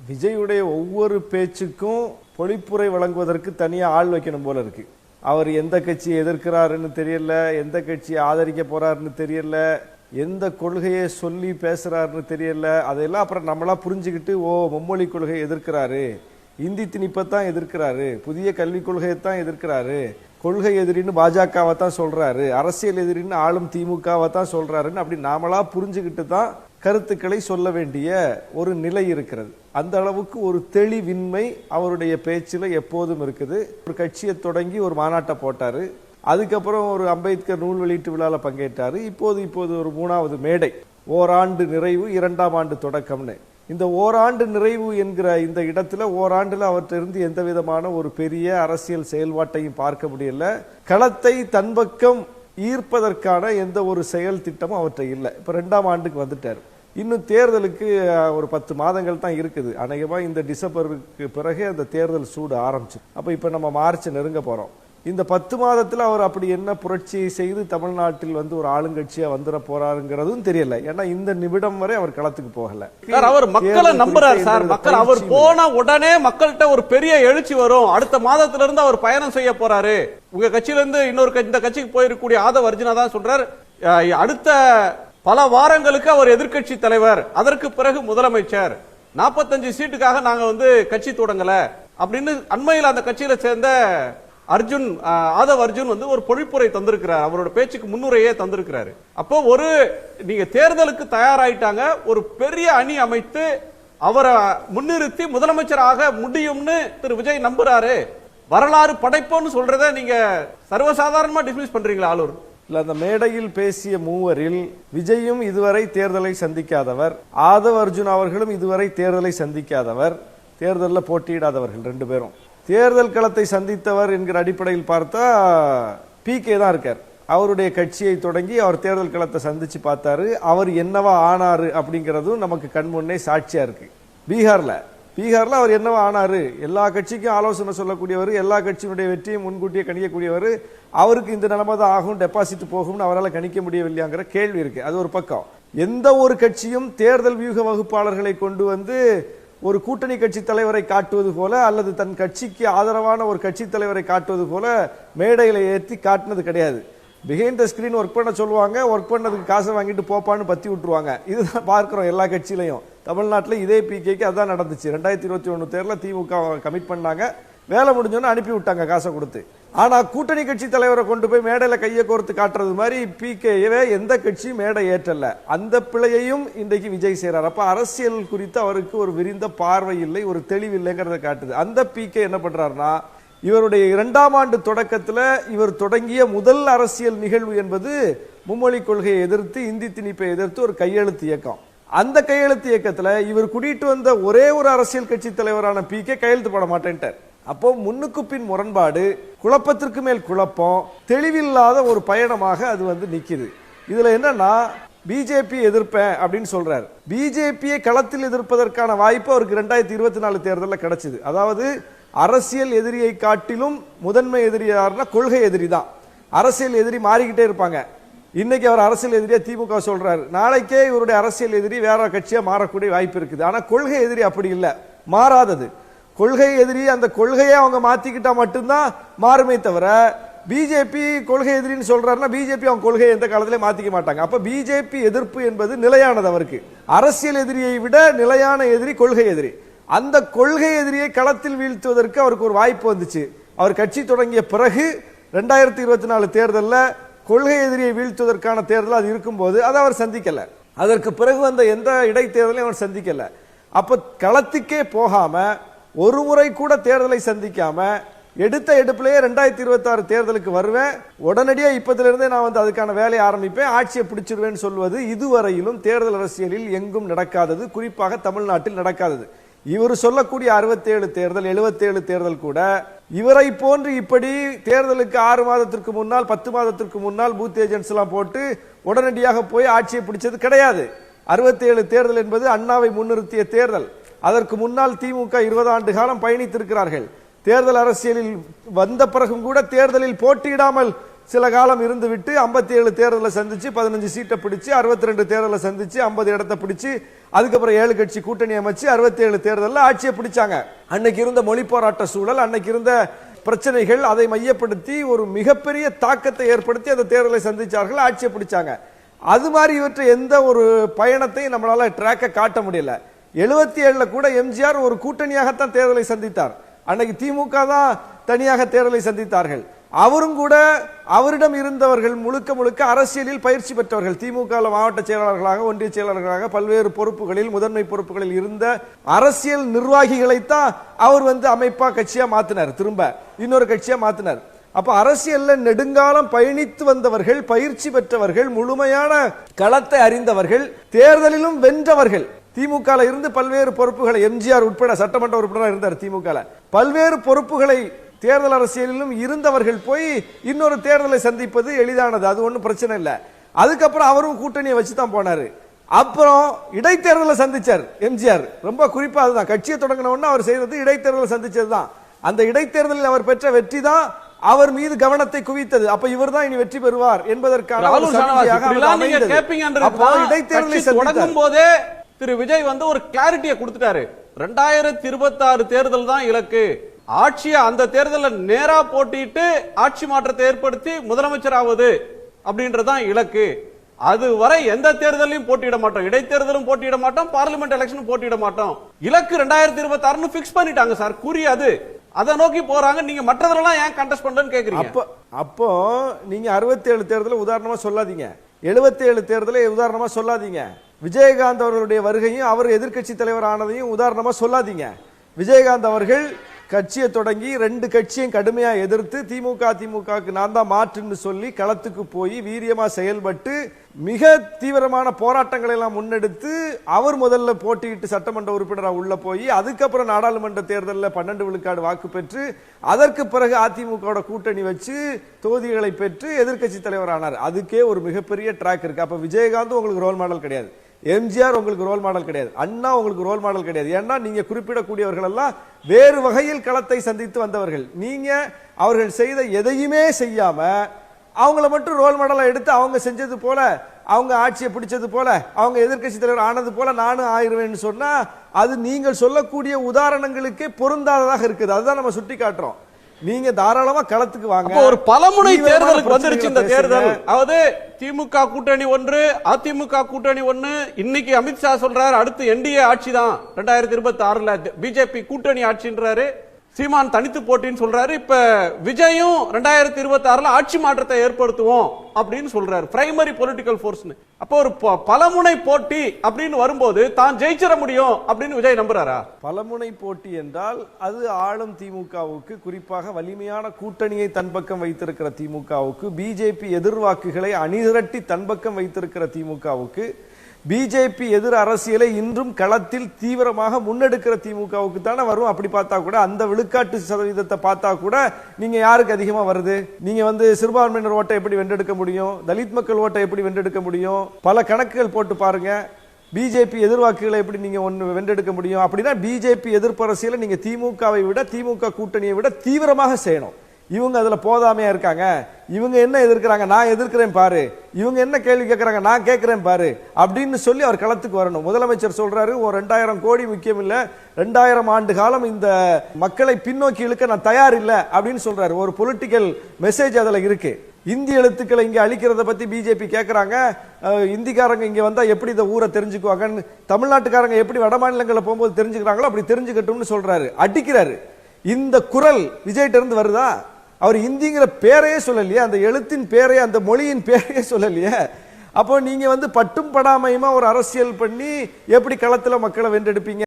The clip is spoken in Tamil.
விஜயுடைய ஒவ்வொரு பேச்சுக்கும் பொழிப்புரை வழங்குவதற்கு தனியா ஆள் வைக்கணும் போல இருக்கு. அவர் எந்த கட்சியை எதிர்க்கிறாருன்னு தெரியல, எந்த கட்சியை ஆதரிக்க போறாருன்னு தெரியல, எந்த கொள்கையை சொல்லி பேசுறாருன்னு தெரியல. அதெல்லாம் அப்புறம் நம்மளா புரிஞ்சுக்கிட்டு ஓ மும்மொழி கொள்கையை எதிர்க்கிறாரு, இந்தி திணிப்பத்தான் எதிர்க்கிறாரு, புதிய கல்விக் கொள்கையை தான் எதிர்க்கிறாரு, கொள்கை எதிரின்னு பாஜகவை தான் சொல்றாரு, அரசியல் எதிரின்னு ஆளும் திமுகவை தான் சொல்றாருன்னு அப்படி நாமளா புரிஞ்சுக்கிட்டு தான் கருத்துக்களை சொல்ல வேண்டிய ஒரு நிலை இருக்கிறது. அந்த அளவுக்கு ஒரு தெளிவின்மை அவருடைய பேச்சில் எப்போதும் இருக்குது. ஒரு கட்சியை தொடங்கி ஒரு மாநாட்டை போட்டாரு, அதுக்கப்புறம் ஒரு அம்பேத்கர் நூல் வெளியீட்டு விழாவில் பங்கேற்றாரு. இப்போது ஒரு 3வது மேடை, ஓராண்டு நிறைவு 2ஆம் ஆண்டு தொடக்கம்னு. இந்த ஓராண்டு நிறைவு என்கிற இந்த இடத்துல ஓராண்டுல அவற்றிலிருந்து எந்த விதமான ஒரு பெரிய அரசியல் செயல்பாட்டையும் பார்க்க முடியல. களத்தை தன்பக்கம் ஈர்ப்பதற்கான எந்த ஒரு செயல் திட்டமும் அவற்றை இல்லை. இப்ப 2ஆம் ஆண்டுக்கு வந்துட்டார். இன்னும் தேர்தலுக்கு ஒரு 10 மாதங்கள் தான் இருக்குது. அநேகமா இந்த டிசம்பருக்கு பிறகு அந்த தேர்தல் சூடு ஆரம்பிச்சு. அப்ப இப்ப நம்ம மார்ச் நெருங்க போறோம். இந்த 10 மாதத்துல அவர் அப்படி என்ன புரட்சியை செய்து தமிழ்நாட்டில் ஒரு ஆளுங்கட்சியா வந்துட போறாருங்கிறதும் தெரியல. ஏன்னா இந்த நிமிடம் வரை அவர் களத்துக்கு போகல. அவர் மக்களை நம்புறாரு சார். மக்கள் அவர் போன உடனே மக்கள்கிட்ட ஒரு பெரிய எழுச்சி வரும். அடுத்த மாதத்துல இருந்து அவர் பயணம் செய்ய போறாரு. உங்க கட்சியில இருந்து இன்னொரு இந்த கட்சிக்கு போயிருக்கக்கூடிய ஆதவ் அர்ஜுனா தான் சொல்றாரு, அடுத்த பல வாரங்களுக்கு அவர் எதிர்கட்சி தலைவர், அதற்கு பிறகு முதலமைச்சர். 45 சீட்டுக்காக நாங்க கட்சி தொடங்கல அப்படின்னு அண்மையில் அந்த கட்சியில சேர்ந்த ஆதவ் அர்ஜுன் ஒரு பொழிப்புரை தந்திருக்கிறார். அவரோட பேச்சுக்கு முன்னுரையே தந்திருக்கிறாரு. அப்போ நீங்க தேர்தலுக்கு தயாராயிட்டாங்க, ஒரு பெரிய அணி அமைத்து அவரை முன்னிறுத்தி முதலமைச்சராக முடியும்னு திரு விஜய் நம்புறாரு. வரலாறு படைப்போன்னு சொல்றத நீங்க சர்வசாதாரணமா டிஸ்மிஸ் பண்றீங்களா? ஆளூர் இல்ல, அந்த மேடையில் பேசிய மூவரில் விஜயும் இதுவரை தேர்தலை சந்திக்காதவர், ஆதவ் அர்ஜுன் அவர்களும் இதுவரை தேர்தலை சந்திக்காதவர், தேர்தலில் போட்டியிடாதவர்கள் 2 பேரும். தேர்தல் களத்தை சந்தித்தவர் என்கிற அடிப்படையில் பார்த்தா PK தான் இருக்கார். அவருடைய கட்சியை தொடங்கி அவர் தேர்தல் களத்தை சந்திச்சு பார்த்தாரு. அவர் என்னவா ஆனாரு அப்படிங்கறதும் நமக்கு கண்முன்னே சாட்சியா இருக்கு. பீகார்ல அவர் என்னவா ஆனாரு, எல்லா கட்சிக்கும் ஆலோசனை சொல்லக்கூடியவர், எல்லா கட்சியினுடைய வெற்றியை முன்கூட்டியே கணிக்கக்கூடியவர். அவருக்கு இந்த நிலைமை தான் ஆகும், டெபாசிட் போகும்னு அவரால் கணிக்க முடியவில்லையாங்கிற கேள்வி இருக்கு. அது ஒரு பக்கம். எந்த ஒரு கட்சியும் தேர்தல் வியூக வகுப்பாளர்களை கொண்டு ஒரு கூட்டணி கட்சி தலைவரை காட்டுவது போல அல்லது தன் கட்சிக்கு ஆதரவான ஒரு கட்சி தலைவரை காட்டுவது போல மேடையில ஏற்றி காட்டினது கிடையாது. பிஹைண்ட் த ஸ்கிரீன் ஒர்க் பண்ண சொல்லுவாங்க, ஒர்க் பண்ணதுக்கு காசை வாங்கிட்டு போப்பான்னு பத்தி விட்டுருவாங்க. இதுதான் பார்க்கிறோம் எல்லா கட்சியிலையும். தமிழ்நாட்டில் இதே PKக்கு அதான் நடந்துச்சு. 2021 தேர்தலில் திமுக கமிட் பண்ணாங்க, வேலை முடிஞ்சோன்னு அனுப்பி விட்டாங்க காசை கொடுத்து. ஆனா கூட்டணி கட்சி தலைவரை கொண்டு போய் மேடையில கையை கோர்த்து காட்டுறது மாதிரி PKவே எந்த கட்சியும் மேடை ஏற்றல. அந்த பிழையையும் இன்றைக்கு விஜய் செய்யறார். அப்ப அரசியல் குறித்து அவருக்கு ஒரு விரிந்த பார்வை இல்லை, ஒரு தெளிவு இல்லைங்கிறத காட்டுது. அந்த PK என்ன பண்றாருன்னா, இவருடைய 2ஆம் ஆண்டு தொடக்கத்துல இவர் தொடங்கிய முதல் அரசியல் நிகழ்வு என்பது மும்மொழி கொள்கையை எதிர்த்து, இந்தி திணிப்பை எதிர்த்து ஒரு கையெழுத்து இயக்கம். அந்த கையெழுத்து இயக்கத்துல இவர் கூட்டிட்டு வந்த ஒரே ஒரு அரசியல் கட்சி தலைவரான PK கையெழுத்து போட மாட்டேன்ட்டார். அப்போ முன்னுக்கு பின் முரண்பாடு, குழப்பத்திற்கு மேல் குழப்பம், தெளிவில்லாத ஒரு பயணமாக அது நிக்குது. இதுல என்னன்னா, பிஜேபி எதிர்ப்பேன் அப்படின்னு சொல்றாரு. பிஜேபியை களத்தில் எதிர்ப்பதற்கான வாய்ப்பு அவருக்கு 2024 தேர்தலில் கிடைச்சது. அதாவது அரசியல் எதிரியை காட்டிலும் முதன்மை எதிரி யாருன்னா கொள்கை எதிரி தான். அரசியல் எதிரி மாறிக்கிட்டே இருப்பாங்க. இன்னைக்கு அவர் அரசியல் எதிரியா திமுக சொல்றாரு, நாளைக்கே இவருடைய அரசியல் எதிரி வேற கட்சியா மாறக்கூடிய வாய்ப்பு இருக்குது. ஆனா கொள்கை எதிரி அப்படி இல்லை, மாறாதது. கொள்கை எதிரி அந்த கொள்கையை அவங்க மாத்திக்கிட்டா மட்டும்தான் மாறுமே தவிர, பிஜேபி கொள்கை எதிரின்னு சொல்றாருன்னா பிஜேபி அவங்க கொள்கையை எந்த காலத்திலே மாத்திக்க மாட்டாங்க. அப்ப பிஜேபி எதிர்ப்பு என்பது நிலையானது. அவருக்கு அரசியல் எதிரியை விட நிலையான எதிரி கொள்கை எதிரி. அந்த கொள்கை எதிரியை களத்தில் வீழ்த்துவதற்கு அவருக்கு ஒரு வாய்ப்பு வந்துச்சு. அவர் கட்சி தொடங்கிய பிறகு 2024 தேர்தலில் கொள்கை எதிரியை வீழ்த்துவதற்கான தேர்தல் அது இருக்கும்போது அதை அவர் சந்திக்கல. அதற்கு பிறகு வந்த எந்த இடைத்தேர்தலையும் அவர் சந்திக்கல. அப்ப களத்துக்கே போகாம, ஒரு முறை கூட தேர்தலை சந்திக்காம, எடுத்த எடுப்பிலேயே 2026 தேர்தலுக்கு வருவேன், உடனடியா இப்பத்துல இருந்தே நான் அதுக்கான வேலையை ஆரம்பிப்பேன், ஆட்சியை பிடிச்சிருவேன் சொல்வது இதுவரையிலும் தேர்தல் அரசியலில் எங்கும் நடக்காதது, குறிப்பாக தமிழ்நாட்டில் நடக்காதது. இவர் சொல்லக்கூடிய 67 தேர்தல் 77 தேர்தல் கூட இவரை போன்று இப்படி தேர்தலுக்கு 6 மாதத்திற்கு முன்னால் 10 மாதத்திற்கு முன்னால் பூத் ஏஜென்ட்ஸ் எல்லாம் போட்டு உடனடியாக போய் ஆட்சியை பிடிச்சது கிடையாது. 67 தேர்தல் என்பது அண்ணாவை முன்னிறுத்திய தேர்தல். அதற்கு முன்னால் திமுக 20 ஆண்டு காலம் பயணித்திருக்கிறார்கள். தேர்தல் அரசியலில் வந்த பிறகும் கூட தேர்தலில் போட்டியிடாமல் சில காலம் இருந்து விட்டு 57 தேர்தலை சந்திச்சு 15 சீட்டை பிடிச்சு 62 தேர்தலை சந்திச்சு 50 இடத்தை பிடிச்சு அதுக்கப்புறம் 7 கட்சி கூட்டணி அமைச்சு 67 தேர்தலில் ஆட்சியை பிடிச்சாங்க. அன்னைக்கு இருந்த மொழி போராட்ட சூழல், அன்னைக்கு இருந்த பிரச்சனைகள், அதை மையப்படுத்தி ஒரு மிகப்பெரிய தாக்கத்தை ஏற்படுத்தி அந்த தேர்தலை சந்திச்சார்கள், ஆட்சியை பிடிச்சாங்க. அது மாதிரி இவற்றை எந்த ஒரு பயணத்தையும் நம்மளால ட்ராக்கை காட்ட முடியல. 77 கூட எம்ஜிஆர் ஒரு கூட்டணியாகத்தான் தேர்தலை சந்தித்தார். அன்னைக்கு திமுக தான் தனியாக தேர்தலை சந்தித்தார்கள். அவரும் கூட அவரிடம் இருந்தவர்கள் முழுக்க முழுக்க அரசியலில் பயிற்சி பெற்றவர்கள். திமுக மாவட்ட செயலாளர்களாக, ஒன்றிய செயலாளர்களாக, பல்வேறு பொறுப்புகளில், முதன்மை பொறுப்புகளில் இருந்த அரசியல் நிர்வாகிகளைத்தான் அவர் அமைப்பா கட்சியா மாத்தினார், திரும்ப இன்னொரு கட்சியா மாத்தினார். அப்ப அரசியல்ல நெடுங்காலம் பயணித்து வந்தவர்கள், பயிற்சி பெற்றவர்கள், முழுமையான களத்தை அறிந்தவர்கள், தேர்தலிலும் வென்றவர்கள். திமுக இருந்து பல்வேறு பொறுப்புகளை, எம்ஜிஆர் உட்பட சட்டமன்ற உறுப்பினராக இருந்தார் திமுக, பல்வேறு பொறுப்புகளை தேர்தல் அரசியலிலும் இருந்தவர்கள் போய் இன்னொரு தேர்தலை சந்திப்பது எளிதானது, அது ஒன்றும் பிரச்சனை இல்லை. அதுக்கப்புறம் அவரும் கூட்டணியை வச்சு தான் போனாரு. அப்புறம் இடைத்தேர்தலை சந்திச்சார் எம்ஜிஆர். ரொம்ப குறிப்பா அதுதான் கட்சியை தொடங்கின உடனே அவர் செய்தது இடைத்தேர்தலை சந்திச்சது தான். அந்த இடைத்தேர்தலில் அவர் பெற்ற வெற்றி தான் அவர் மீது கவனத்தை குவித்தது. அப்ப இவர் தான் இனி வெற்றி பெறுவார் என்பதற்கான இடைத்தேர்தலை தொடங்கும் போதே திரு விஜய் ஒரு கிளாரிட்டியை கொடுத்துட்டாரு. 2026 தேர்தல் தான் இலக்கு. ஆட்சியை அந்த தேர்தலில் நேரா போட்டிட்டு ஆட்சி மாற்றத்தை ஏற்படுத்தி முதலமைச்சர் ஆவது அப்படின்றதான் இலக்கு. அதுவரை எந்த தேர்தலையும் போட்டியிட மாட்டோம், இடைத்தேர்தலும் போட்டியிட மாட்டோம், பார்லிமெண்ட் எலெக்ஷனும் போட்டியிட மாட்டோம். இலக்கு 2026 பிக்ஸ் பண்ணிட்டாங்க சார், குறி அது. அதை நோக்கி போறாங்க. நீங்க மற்றதெல்லாம் ஏன் கண்டெஸ்ட் பண்றேன்னு கேக்குறீங்க. அப்போ நீங்க 67 தேர்தலை உதாரணமா சொல்லாதீங்க, 77 தேர்தலை உதாரணமா சொல்லாதீங்க, விஜயகாந்த் அவர்களுடைய வருகையும் அவர் எதிர்க்கட்சி தலைவர் ஆனதையும் உதாரணமா சொல்லாதீங்க. விஜயகாந்த் அவர்கள் கட்சியை தொடங்கி 2 கட்சியும் கடுமையா எதிர்த்து திமுகவுக்கு நான் தான் மாற்றுன்னு சொல்லி களத்துக்கு போய் வீரியமா செயல்பட்டு மிக தீவிரமான போராட்டங்களை எல்லாம் முன்னெடுத்து அவர் முதல்ல போட்டியிட்டு சட்டமன்ற உறுப்பினராக உள்ள போய் அதுக்கப்புறம் நாடாளுமன்ற தேர்தலில் 12 விழுக்காடு வாக்கு பெற்று அதற்கு பிறகு அதிமுக கூட்டணி வச்சு தொகுதிகளை பெற்று எதிர்க்கட்சி தலைவர் ஆனார். அதுக்கே ஒரு மிகப்பெரிய ட்ராக் இருக்கு. அப்ப விஜயகாந்த் உங்களுக்கு ரோல் மாடல் கிடையாது, எம்ஜிஆர் உங்களுக்கு ரோல் மாடல் கிடையாது, அண்ணா உங்களுக்கு ரோல் மாடல் கிடையாது. ஏன்னா நீங்க குறிப்பிடக்கூடியவர்கள் எல்லாம் வேறு வகையில் களத்தை சந்தித்து வந்தவர்கள். நீங்க அவர்கள் செய்த எதையுமே செய்யாம அவங்கள மட்டும் ரோல் மாடலா எடுத்து அவங்க செஞ்சது போல, அவங்க ஆட்சியை பிடிச்சது போல, அவங்க எதிர்க்கட்சி தலைவர் ஆனது போல நானும் ஆயிருவேன்னு சொன்னா அது நீங்கள் சொல்லக்கூடிய உதாரணங்களுக்கே பொருந்தாததாக இருக்குது. அதுதான் நம்ம சுட்டி காட்டுறோம். நீங்க தாராளமா களத்துக்கு வாங்க. ஒரு பலமுனை தேர்தலுக்கு வந்துருச்சு இந்த தேர்தல். அதாவது திமுக கூட்டணி ஒன்று, அதிமுக கூட்டணி ஒன்று. இன்னைக்கு அமித்ஷா சொல்றாரு அடுத்து என்டிஏ ஆட்சி தான் 2026 பிஜேபி கூட்டணி ஆட்சின்றாரு. சீமான் தனித்து போட்டின்னு சொல்றாரு. இப்ப விஜயும் 2026 ஆட்சி மாற்றத்தை ஏற்படுத்துவோம் அப்படின்னு சொல்றாரு. Primary political force. அப்போ ஒரு பலமுனை போட்டி அப்படின்னு வரும்போது தான் ஜெயிச்சிட முடியும் அப்படின்னு விஜய் நம்புறாரா? பலமுனை போட்டி என்றால் அது ஆளும் திமுகவுக்கு, குறிப்பாக வலிமையான கூட்டணியை தன் பக்கம் வைத்திருக்கிற திமுகவுக்கு, பிஜேபி எதிர்வாக்குகளை அணிதிரட்டி தன் பக்கம் வைத்திருக்கிற திமுகவுக்கு, பிஜேபி எதிர் அரசியலை இன்றும் களத்தில் தீவிரமாக முன்னெடுக்கிற திமுகவுக்கு தானே வரும். அப்படி பார்த்தா கூட அந்த விழுக்காட்டு சதவீதத்தை பார்த்தா கூட நீங்க யாருக்கு அதிகமா வருது? நீங்க சிறுபான்மையினர் ஓட்டை எப்படி வென்றெடுக்க முடியும்? தலித் மக்கள் ஓட்டை எப்படி வென்றெடுக்க முடியும்? பல கணக்குகள் போட்டு பாருங்க. பிஜேபி எதிர்வாக்குகளை எப்படி நீங்க வென்றெடுக்க முடியும்? அப்படின்னா பிஜேபி எதிர்ப்பு அரசியலை நீங்க திமுகவை விட, திமுக கூட்டணியை விட தீவிரமாக செய்யணும். இவங்க அதுல போதாமையா இருக்காங்க, இவங்க என்ன எதிர்க்கிறாங்க நான் எதிர்க்கிறேன் பாரு, இவங்க என்ன கேள்வி கேட்கறாங்க நான் கேட்கிறேன் பாரு அப்படின்னு சொல்லி அவர் களத்துக்கு வரணும். முதலமைச்சர் சொல்றாரு 2000 கோடி முக்கியம் இல்ல, 2000 ஆண்டு காலம் இந்த மக்களை பின்னோக்கி இழுக்க நான் தயார் இல்ல அப்படின்னு சொல்றாரு. ஒரு பொலிட்டிக்கல் மெசேஜ் அதுல இருக்கு. இந்தி எழுத்துக்களை இங்க அழிக்கிறத பத்தி பிஜேபி கேட்கறாங்க. இந்திக்காரங்க இங்க வந்தா எப்படி இந்த ஊரை தெரிஞ்சுக்குவாங்க, தமிழ்நாட்டுக்காரங்க எப்படி வட மாநிலங்களை போகும்போது தெரிஞ்சுக்கிறாங்களோ அப்படி தெரிஞ்சுக்கட்டும்னு சொல்றாரு, அடிக்கிறாரு. இந்த குரல் விஜய்கிட்ட இருந்து வருதா? அவர் இந்திங்கிற பேரையே சொல்லலையே, அந்த எழுத்தின் பேரையே, அந்த மொழியின் பேரையே சொல்லலையே. அப்போ நீங்க பட்டும் படாமையுமா ஒரு அரசியல் பண்ணி எப்படி களத்துல மக்களை வென்றெடுப்பீங்க?